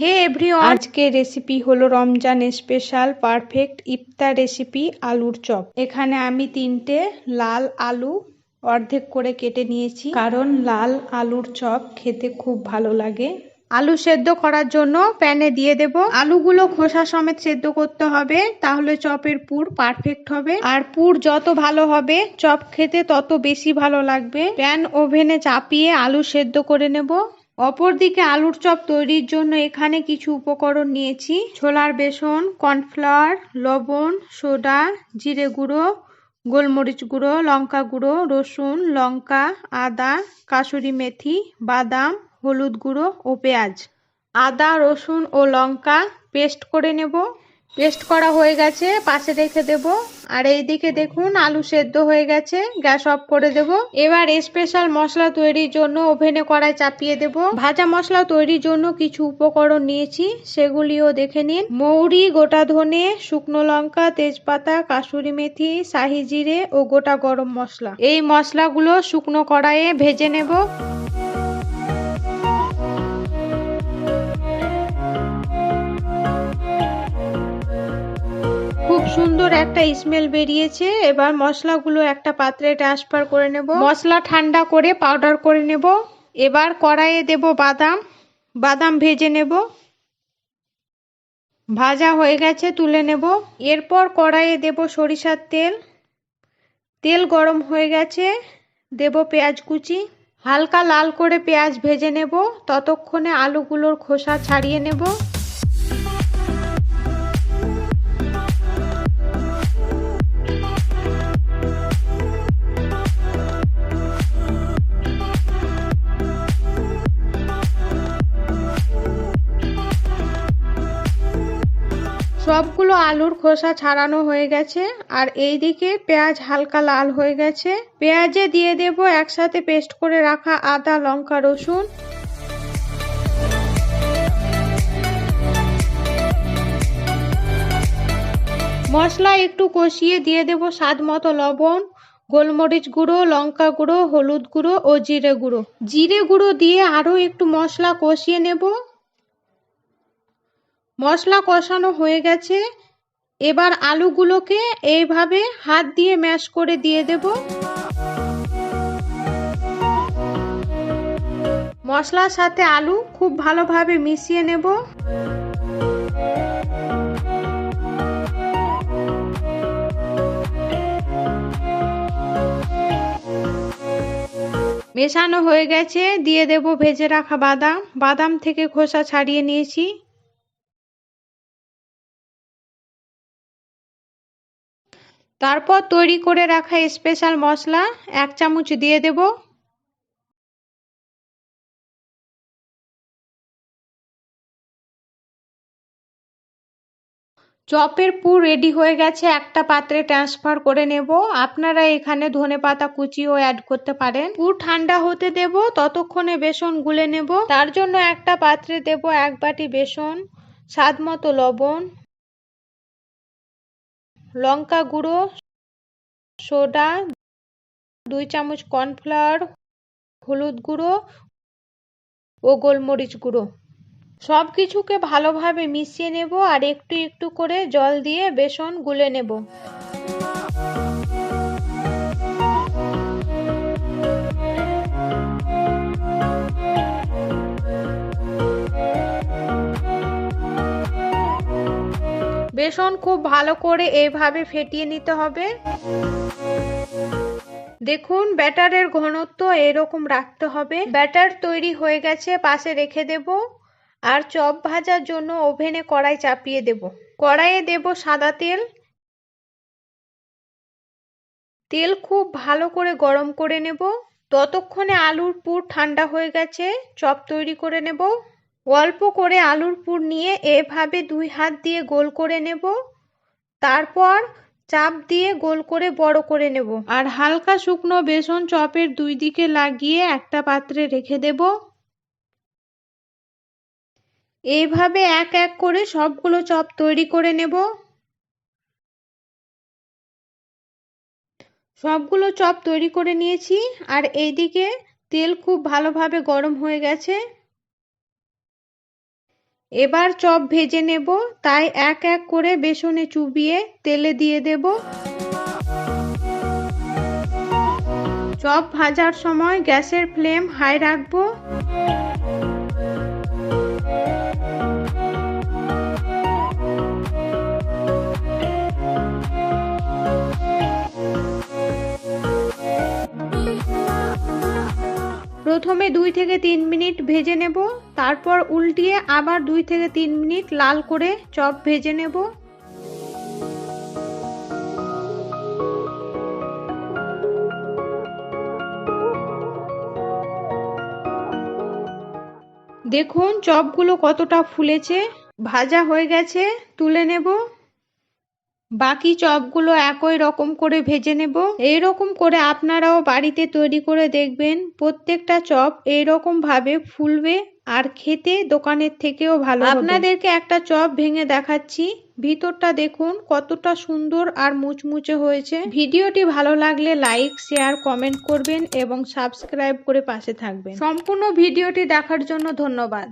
হে everyone, আজকে recipe হলো Ramzan special perfect ইফতার recipe আলুর চপ। এখানে আমি 3টে লাল আলু অর্ধেক করে কেটে নিয়েছি, কারণ লাল আলুর চপ খেতে খুব ভালো লাগে। আলু সেদ্ধ করার জন্য প্যানে দিয়ে দেব। আলুগুলো খোসা সমেত সেদ্ধ করতে হবে, তাহলে চপের পুর পারফেক্ট হবে। আর পুর যত ভালো হবে চপ খেতে তত বেশি ভালো লাগবে। প্যান ওভেনে চাপিয়ে আলু সেদ্ধ করে নেব। অপরদিকে আলুর চপ তৈরির জন্য এখানে কিছু উপকরণ নিয়েছি। ছোলার বেসন, কর্নফ্লাওয়ার, লবণ, সোডা, জিরে গুঁড়ো, গোলমরিচ গুঁড়ো, লঙ্কা গুঁড়ো, রসুন, লঙ্কা, আদা, কাসুরি মেথি, বাদাম, হলুদ গুঁড়ো ও পেঁয়াজ। আদা, রসুন ও লঙ্কা পেস্ট করে নেব। পেস্ট করা হয়ে গেছে, পাশে রেখে দেব। আর এইদিকে দেখুন আলু সেদ্ধ হয়ে গেছে, গ্যাস অফ করে দেব। এবার স্পেশাল মশলা তৈরির জন্য ওভেনে কড়াই চাপিয়ে দেব। ভাজা মশলা তৈরির জন্য কিছু উপকরণ নিয়েছি, সেগুলিও দেখে নিন। মৌরি, গোটা ধনে, শুকনো লঙ্কা, তেজপাতা, কাসুরি মেথি, শাহি জিরে ও গোটা গরম মশলা। এই মশলাগুলো শুকনো কড়াইয়ে ভেজে নেব। খুব সুন্দর একটা স্মেল বেরিয়েছে। এবার মশলাগুলো একটা পাত্রে ট্রান্সফার করে নেব। মশলা ঠান্ডা করে পাউডার করে নেব। এবার কড়াইয়ে দেব বাদাম। বাদাম ভেজে নেব। ভাজা হয়ে গেছে, তুলে নেব। এরপর কড়াইয়ে দেব সরিষার তেল। তেল গরম হয়ে গেছে, দেব পেঁয়াজ কুচি। হালকা লাল করে পেঁয়াজ ভেজে নেব, ততক্ষণে আলুগুলোর খোসা ছাড়িয়ে নেব। সবগুলো আলুর খোসা ছাড়ানো হয়ে গেছে, আর এইদিকে পেঁয়াজ হালকা লাল হয়ে গেছে। পেঁয়াজে দিয়ে দেব একসাথে পেস্ট করে রাখা আদা, লঙ্কা, রসুন। মশলা একটু কষিয়ে দিয়ে দেব স্বাদ মতো লবণ, গোলমরিচ গুঁড়ো, লঙ্কা গুঁড়ো, হলুদ গুঁড়ো ও জিরে গুঁড়ো। জিরে গুঁড়ো দিয়ে আরো একটু মশলা কষিয়ে নেব। মশলা কষানো হয়ে গেছে, এবার আলুগুলোকে এইভাবে হাত দিয়ে ম্যাশ করে দিয়ে দেব। মশলার সাথে আলু খুব ভালোভাবে মিশিয়ে নেব। মেশানো হয়ে গেছে, দিয়ে দেব ভেজে রাখা বাদাম। বাদাম থেকে খোসা ছাড়িয়ে নিয়েছি। তারপর তৈরি করে রাখা স্পেশাল মশলা 1 চামচ দিয়ে দেব। চপের পুর রেডি হয়ে গেছে, একটা পাত্রে ট্রান্সফার করে নেব। আপনারা এখানে ধনেপাতা কুচিও অ্যাড করতে পারেন। পুর ঠান্ডা হতে দেব, ততক্ষণে বেসন গুলে নেব। তার জন্য একটা পাত্রে দেব 1 বাটি বেসন, স্বাদ মতো লবণ, লঙ্কা গুঁড়ো, সোডা, 2 চামচ কর্নফ্লাওয়ার, হলুদ গুঁড়ো ও গোলমরিচ গুঁড়ো। সব কিছুকে ভালোভাবে মিশিয়ে নেব, আর একটু একটু করে জল দিয়ে বেসন গুলে নেব। বেসন খুব ভালো করে এইভাবে ফেটিয়ে নিতে হবে। দেখুন ব্যাটারের ঘনত্ব এরকম রাখতে হবে। ব্যাটার তৈরি হয়ে গেছে, পাশে রেখে দেব। আর চপ ভাজার জন্য ওভেনে কড়াই চাপিয়ে দেব। কড়াইয়ে দেব সাদা তেল। তেল খুব ভালো করে গরম করে নেব। ততক্ষণে আলুর পুর ঠান্ডা হয়ে গেছে, চপ তৈরি করে নেব। অল্প করে আলুর পুর নিয়ে এভাবে 2 হাত দিয়ে গোল করে নেব। তারপর চাপ দিয়ে গোল করে বড় করে নেব। আর হালকা শুকনো বেসন চপের 2 দিকে লাগিয়ে একটা পাত্রে রেখে দেব। এইভাবে এক এক করে সবগুলো চপ তৈরি করে নেব। সবগুলো চপ তৈরি করে নিয়েছি, আর এইদিকে তেল খুব ভালোভাবে গরম হয়ে গেছে। এবার চপ ভেজে নেব, তাই এক এক করে বেসনে চুবিয়ে তেলে দিয়ে দেব। চপ ভাজার সময় গ্যাসের ফ্লেম হাই রাখবো। প্রথমে 2 থেকে 3 মিনিট ভেজে নেব, তারপর উল্টিয়ে আবার 2 থেকে 3 মিনিট লাল করে চপ ভেজে নেব। দেখুন চপগুলো কতটা ফুলেছে। ভাজা হয়ে গেছে, তুলে নেব। বাকি চপগুলো একই রকম করে ভেজে নেব। এইরকম করে আপনারাও বাড়িতে তৈরি করে দেখবেন, প্রত্যেকটা চপ এইরকম ভাবে ফুলবে আর খেতে দোকানের থেকেও ভালো হবে। আপনাদেরকে একটা চপ ভেঙে দেখাচ্ছি, ভিতরটা দেখুন কতটা সুন্দর আর মুচমুচে হয়েছে। ভিডিওটি ভালো লাগলে লাইক, শেয়ার, কমেন্ট করবেন এবং সাবস্ক্রাইব করে পাশে থাকবেন। সম্পূর্ণ ভিডিওটি দেখার জন্য ধন্যবাদ।